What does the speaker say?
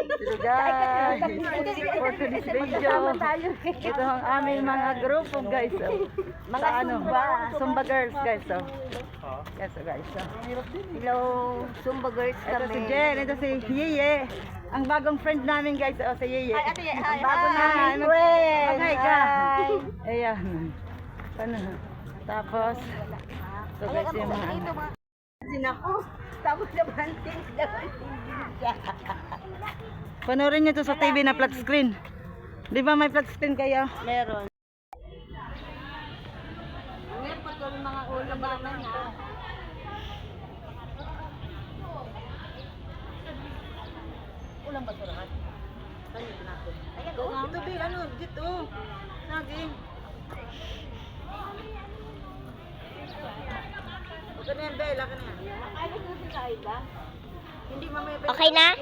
So guys, for today's video, ito ang aming mga grupo guys. Sa ano, Zumba girls guys. Yes guys. Hello, Zumba girls Ito kami. si Jen, ito si Yeye. Ang bagong friend namin guys. Si Yeye. Ang bago namin friend. Hi ka. Ayan. Ano? Tapos, so guys yung mga ano. Sinako. Tapos nabanting siya. Panoorin nyo to sa TV na flat screen. Di ba may flat screen kayo? Meron. Ngayon pa ito mga ulam naman ha. Ulam ba ito lahat? Ayan natin. Ayan o. Ito Bill, ano? Dito. Saging. Huwag ka na yan, Bella. Huwag ka na yan. Okay na?